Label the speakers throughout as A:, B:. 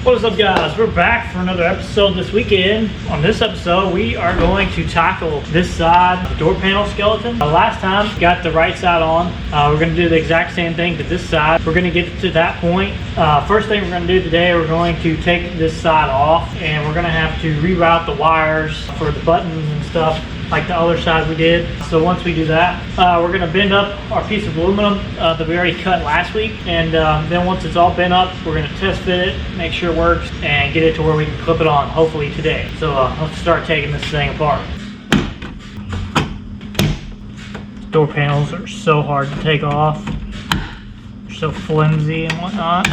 A: What is up, guys? We're back for another episode this weekend. On this episode, we are going to tackle this side of the door panel skeleton. Last time, got the right side on. We're going to do the exact same thing to this side. We're going to get to that point. First thing we're going to do today, we're going to take this side off, and we're going to have to reroute the wires for the buttons and stuff like the other side we did. So once we do that, we're going to bend up our piece of aluminum that we already cut last week, and then once it's all bent up, we're going to test fit it, make sure it works, and get it to where we can clip it on hopefully today. So let's start taking this thing apart. Door panels are so hard to take off. They're so flimsy and whatnot.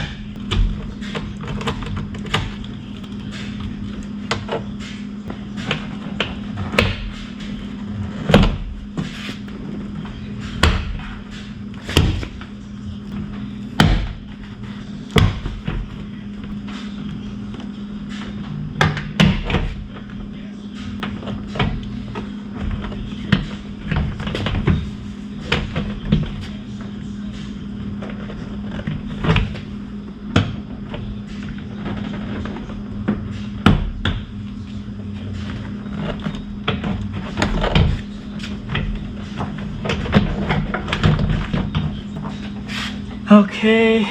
A: Okay,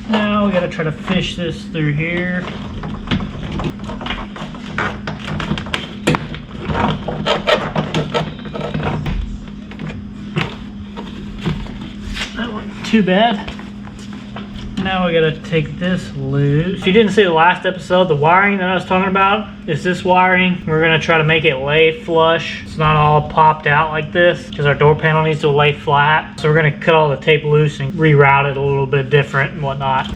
A: now we gotta try to fish this through here. That wasn't too bad. Now we gotta take this loose. If you didn't see the last episode, the wiring that I was talking about is this wiring. We're gonna try to make it lay flush. It's not all popped out like this because our door panel needs to lay flat. So we're gonna cut all the tape loose and reroute it a little bit different and whatnot.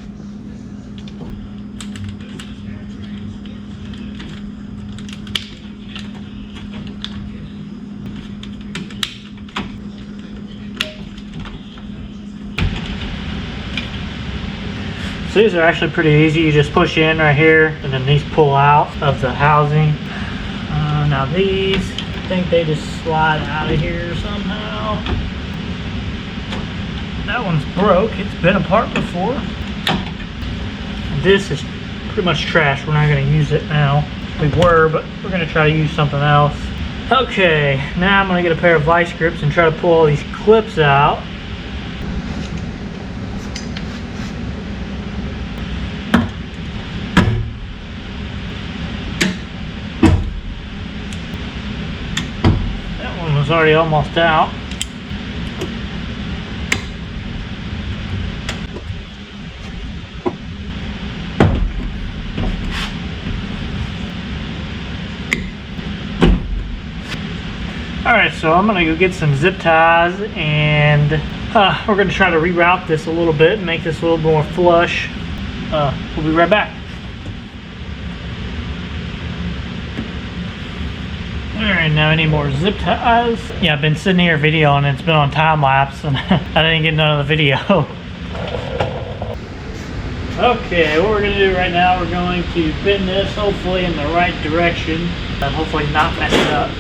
A: So these are actually pretty easy. You just push in right here, and then these pull out of the housing. Now these, I think they just slide out of here somehow. That one's broke. It's been apart before. This is pretty much trash. We're not going to use it now. We were, but we're going to try to use something else. Okay, now I'm going to get a pair of vice grips and try to pull all these clips out. Already almost out. Alright, so I'm gonna go get some zip ties, and we're gonna try to reroute this a little bit and make this a little more flush. We'll be right back. Alright, now I need more zip ties. Yeah, I've been sitting here videoing and it's been on time lapse and I didn't get none of the video. Okay, what we're going to do right now, we're going to bend this hopefully in the right direction and hopefully not mess it up.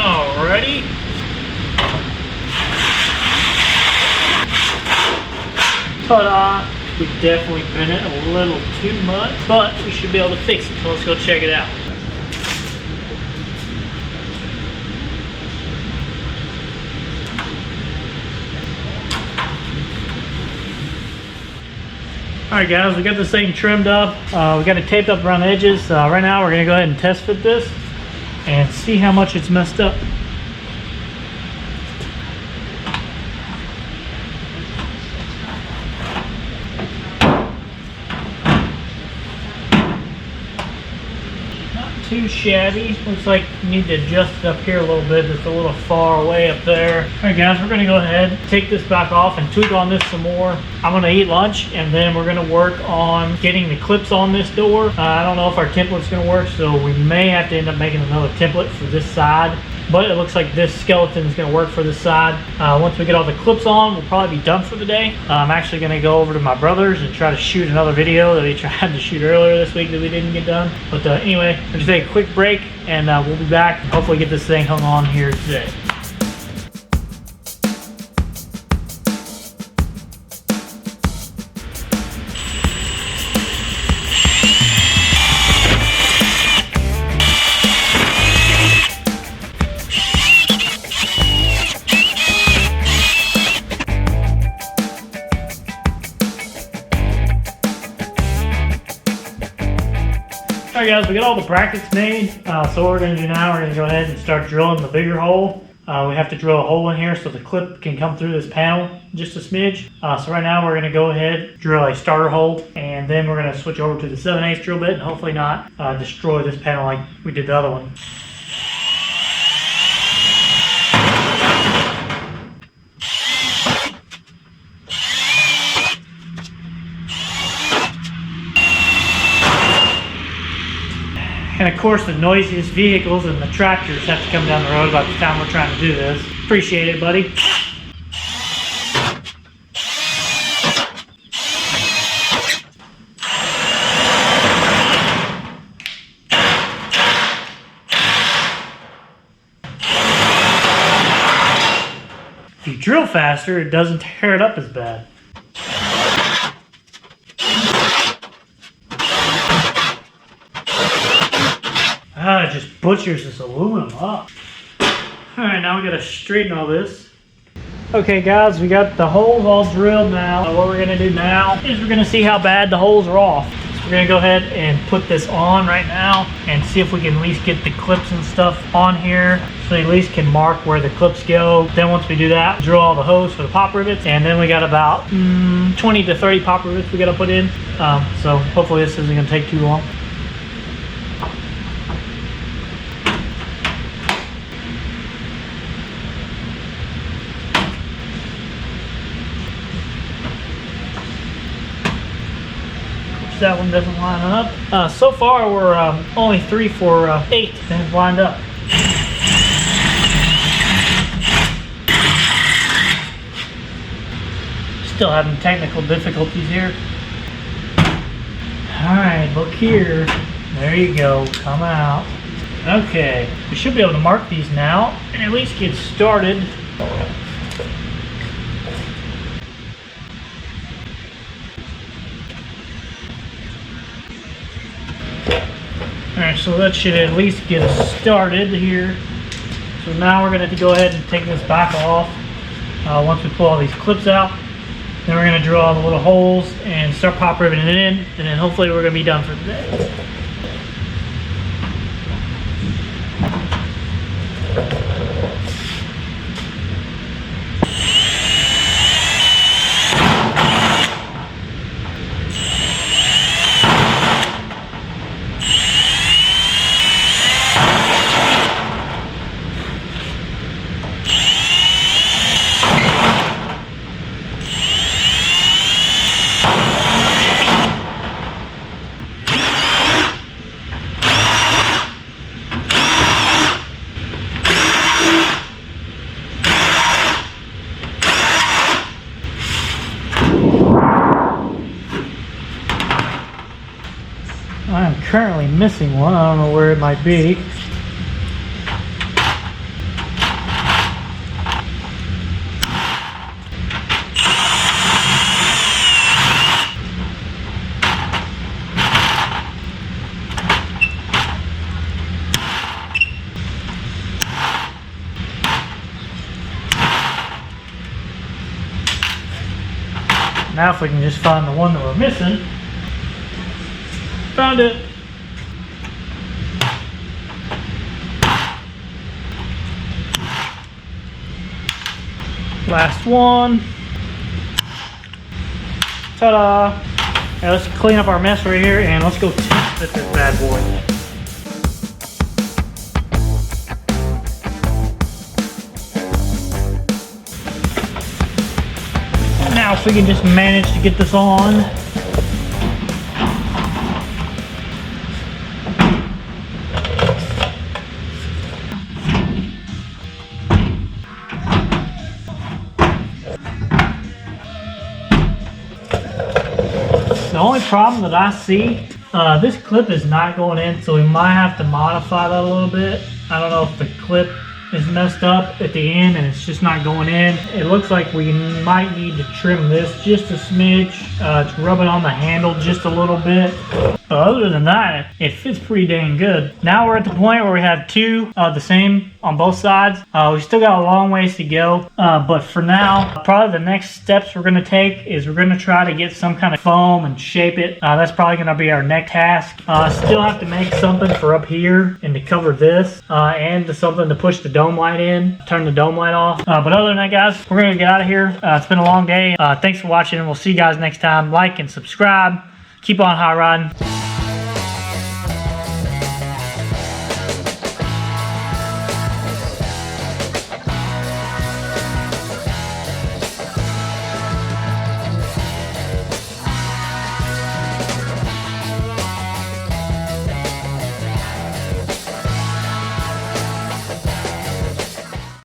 A: Alrighty. Ta-da! We definitely bent it a little too much, but we should be able to fix it. So let's go check it out. Alright guys, we got this thing trimmed up. We got it taped up around the edges. Right now we're going to go ahead and test fit this and see how much it's messed up. too shabby. Looks like you need to adjust it up here a little bit. It's a little far away up there. All right, guys, we're gonna go ahead, take this back off and tweak on this some more. I'm gonna eat lunch and then we're gonna work on getting the clips on this door. I don't know if our template's gonna work, so we may have to end up making another template for this side. But it looks like this skeleton is going to work for this side. Once we get all the clips on, we'll probably be done for the day. I'm actually going to go over to my brother's and try to shoot another video that he tried to shoot earlier this week that we didn't get done. But anyway, we'll just take a quick break and we'll be back and hopefully get this thing hung on here today. Alright guys, we got all the brackets made, so what we're going to do now, we're going to go ahead and start drilling the bigger hole. We have to drill a hole in here so the clip can come through this panel just a smidge. So right now we're going to go ahead, drill a starter hole, and then we're going to switch over to the 7/8 drill bit and hopefully not destroy this panel like we did the other one. And of course the noisiest vehicles and the tractors have to come down the road about the time we're trying to do this. Appreciate it, buddy. If you drill faster, it doesn't tear it up as bad. It just butchers this aluminum up. Alright, now we gotta straighten all this. Okay guys, we got the holes all drilled now. What we're gonna do now is we're gonna see how bad the holes are off. So we're gonna go ahead and put this on right now and see if we can at least get the clips and stuff on here so at least can mark where the clips go. Then once we do that, drill all the holes for the pop rivets, and then we got about 20 to 30 pop rivets we gotta put in. So hopefully this isn't gonna take too long. That one doesn't line up. So far we're only 3 for 8 that have lined up. Still having technical difficulties here. Alright, look here. There you go, come out. Okay, we should be able to mark these now and at least get started. Alright, so that should at least get us started here. So now we're going to have to go ahead and take this back off once we pull all these clips out. Then we're going to drill all the little holes and start pop riveting it in, and then hopefully we're going to be done for today. I am currently missing one. I don't know where it might be. Now if we can just find the one that we're missing. Found it. Last one. Ta-da. Now let's clean up our mess right here and let's go test fit this bad boy. now if we can just manage to get this on. The only problem that I see, this clip is not going in, so we might have to modify that a little bit. I don't know if the clip is messed up at the end and it's just not going in. It looks like we might need to trim this just a smidge, to rub it on the handle just a little bit. But other than that, it fits pretty dang good. Now we're at the point where we have two the same on both sides. We still got a long ways to go, but for now, probably the next steps we're gonna take is we're gonna try to get some kind of foam and shape it. That's probably gonna be our next task. Still have to make something for up here and to cover this, and to something to push the dome light in, turn the dome light off. But other than that, guys, we're gonna get out of here. It's been a long day. Thanks for watching, and we'll see you guys next time. Like and subscribe. Keep on high riding.